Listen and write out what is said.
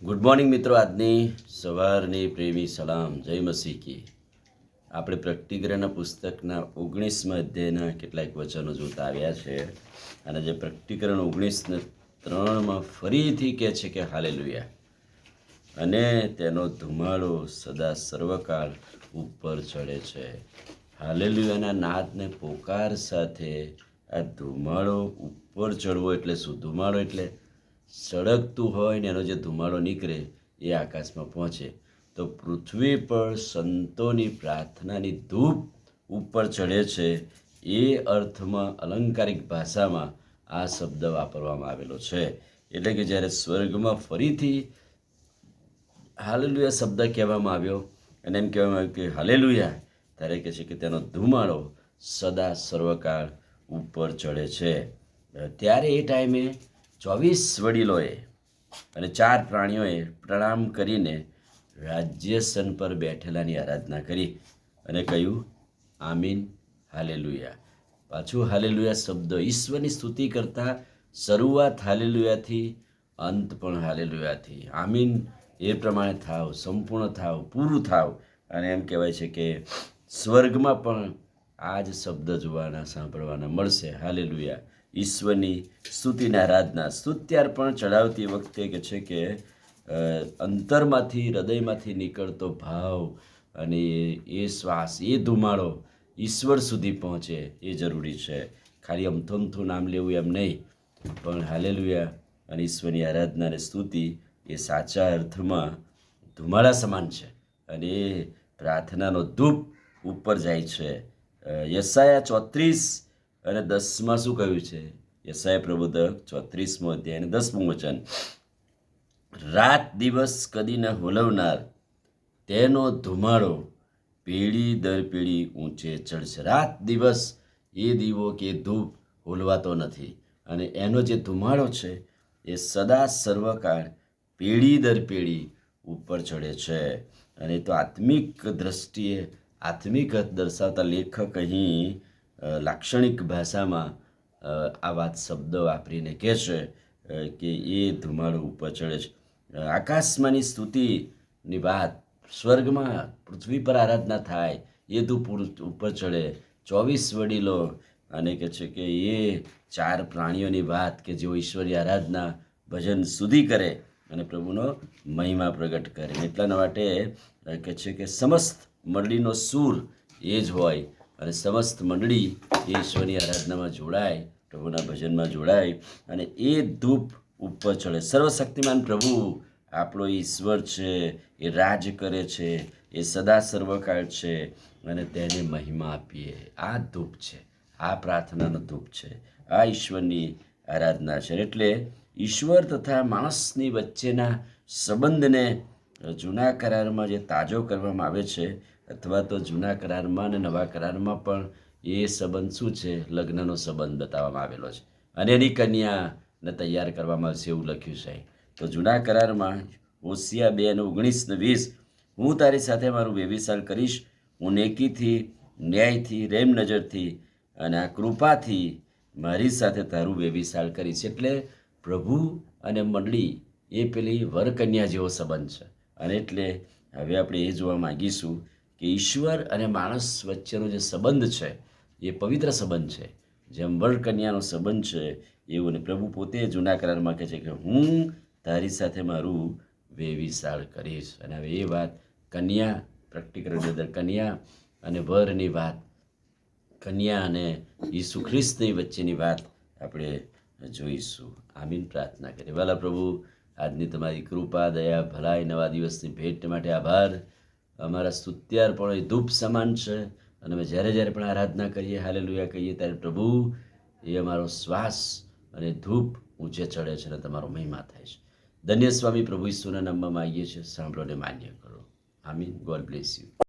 Good morning મિત્રો. આજની સવારની પ્રેમી સલામ. જય મસીહ કી. આપણે પ્રકટીકરણના પુસ્તકના 19મા અધ્યાયના કેટલાક વચનો જોતા આવ્યા છે અને જે પ્રકટીકરણ 19:3 ફરીથી કહે છે કે હાલેલુયા, અને તેનો ધુમાડો સદા સર્વકાળ ઉપર ચડે છે. હાલેલુયાના નાદને પોકાર સાથે આ ધુમાડો ઉપર ચડવો એટલે શું? ધુમાડો એટલે સળગતું હોય ને એનો જે ધુમાડો નીકળે એ આકાશમાં પહોંચે. તો પૃથ્વી પર સંતોની પ્રાર્થનાની ધૂપ ઉપર ચડે છે. એ અર્થમાં અલંકારિક ભાષામાં આ શબ્દ વાપરવામાં આવેલો છે. એટલે કે જ્યારે સ્વર્ગમાં ફરીથી હાલેલુયા શબ્દ કહેવામાં આવ્યો અને એમ કહેવામાં આવ્યું કે હાલેલુયા, ત્યારે કહે છે કે તેનો ધુમાડો સદા સર્વકાળ ઉપર ચડે છે. ત્યારે એ ટાઈમે 24 વડીલોએ અને 4 પ્રાણીઓએ પ્રણામ કરીને રાજ્યસન પર બેઠેલાની આરાધના કરી અને કહ્યું, આમીન, હાલેલુયા. પાછું હાલેલુયા શબ્દ ઈશ્વરની સ્તુતિ કરતા શરૂઆત હાલેલુયાથી, અંત પણ હાલેલુયાથી. આમીન એ પ્રમાણે થાવ, સંપૂર્ણ થાવ, પૂરું થાવ. અને એમ કહેવાય છે કે સ્વર્ગમાં પણ આ જ શબ્દ જોવાના, સાંભળવાના મળશે. હાલેલુયા, ઈશ્વરની સ્તુતિના આરાધના. સ્તુત્યાર્પણ ચડાવતી વખતે કે છે કે અંતરમાંથી, હૃદયમાંથી નીકળતો ભાવ અને એ શ્વાસ, એ ધુમાડો ઈશ્વર સુધી પહોંચે એ જરૂરી છે. ખાલી અમથોમથું નામ લેવું એમ નહીં, પણ હાલેલુયા અને ઈશ્વરની આરાધના અને સ્તુતિ એ સાચા અર્થમાં ધુમાડા સમાન છે અને એ પ્રાર્થનાનો ધૂપ ઉપર જાય છે. યશાયા 34:10 શું કહ્યું છે? યશાયા પ્રબોધક 34મો અધ્યાય અને 10મું વચન, રાત દિવસ કદી ન હોલવનાર તેનો ધુમાડો પેઢી દર પેઢી ઊંચે ચડશે. રાત દિવસ એ દીવો કે ધૂપ હોલવાતો નથી અને એનો જે ધુમાડો છે એ સદા સર્વકાળ પેઢી દર પેઢી ઉપર ચડે છે. અને તો આત્મિક દ્રષ્ટિએ આત્મિક દર્શાવતા લેખક અહીં લાક્ષણિક ભાષામાં આ વાત શબ્દ વાપરીને કહે છે કે એ ધુમાડો ઉપર ચડે છે. આકાશમાંની સ્તુતિની વાત, સ્વર્ગમાં પૃથ્વી પર આરાધના થાય, એ ધૂપ ઉપર ચડે. 24 વડીલો અને કહે છે કે એ 4 પ્રાણીઓની વાત કે જેઓ ઈશ્વરી આરાધના, ભજન, સ્તુતિ કરે અને પ્રભુનો મહિમા પ્રગટ કરે. એટલાના માટે કહે છે કે સમસ્ત મંડળીનો સૂર એ જ હોય અને સમસ્ત મંડળી એ ઈશ્વરની આરાધનામાં જોડાય, પ્રભુના ભજનમાં જોડાય અને એ ધૂપ ઉપર ચડે. સર્વશક્તિમાન પ્રભુ આપણો ઈશ્વર છે, એ રાજ કરે છે, એ સદા સર્વકાળ છે અને તેને મહિમા આપીએ. આ ધૂપ છે, આ પ્રાર્થનાનો ધૂપ છે, આ ઈશ્વરની આરાધના છે. એટલે ઈશ્વર તથા માણસની વચ્ચેના સંબંધને જૂના કરારમાં જે તાજો કરવામાં આવે છે, અથવા તો જૂના કરારમાં અને નવા કરારમાં પણ એ સંબંધ શું છે? લગ્નનો સંબંધ બતાવવામાં આવેલો છે અને એની કન્યાને તૈયાર કરવામાં આવશે એવું લખ્યું છે. તો જૂના કરારમાં હોશિયા 2:19-20, હું તારી સાથે મારું વ્યભિચાર કરીશ, હું નેકીથી, ન્યાયથી, રેમ નજરથી અને આ કૃપાથી મારી સાથે તારું વ્યભિચાર કરીશ. એટલે પ્રભુ અને મંડળી એ પેલી વરકન્યા જેવો સંબંધ છે. અને એટલે હવે આપણે એ જોવા માગીશું કે ઈશ્વર અને માણસ વચ્ચેનો જે સંબંધ છે એ પવિત્ર સંબંધ છે. જેમ વરકન્યાનો સંબંધ છે એવું. ને પ્રભુ પોતે જૂના કરારમાં કહે છે કે હું તારી સાથે મારું વ્યભિચાર કરીશ. અને હવે એ વાત કન્યા, પ્રેક્ટિકલની અંદર કન્યા અને વરની વાત, કન્યા અને ઈસુ ખ્રિસ્તની વચ્ચેની વાત આપણે જોઈશું. આમીન. પ્રાર્થના કરીએ. વાલા પ્રભુ, આજની તમારી કૃપા, દયા, ભલાઈ, નવા દિવસની ભેટ માટે આભાર. અમારા સ્તુત્યાર્પણો એ ધૂપ સમાન છે અને અમે જ્યારે જ્યારે પણ આરાધના કરીએ, હાલેલુયા કહીએ, ત્યારે પ્રભુ એ અમારો શ્વાસ અને ધૂપ ઊંચે ચડે છે અને તમારો મહિમા થાય છે. ધન્ય સ્વામી પ્રભુ ઈસુના નામમાં માંગીએ છીએ, સાંભળો ને માન્ય કરો. આમીન. God bless you.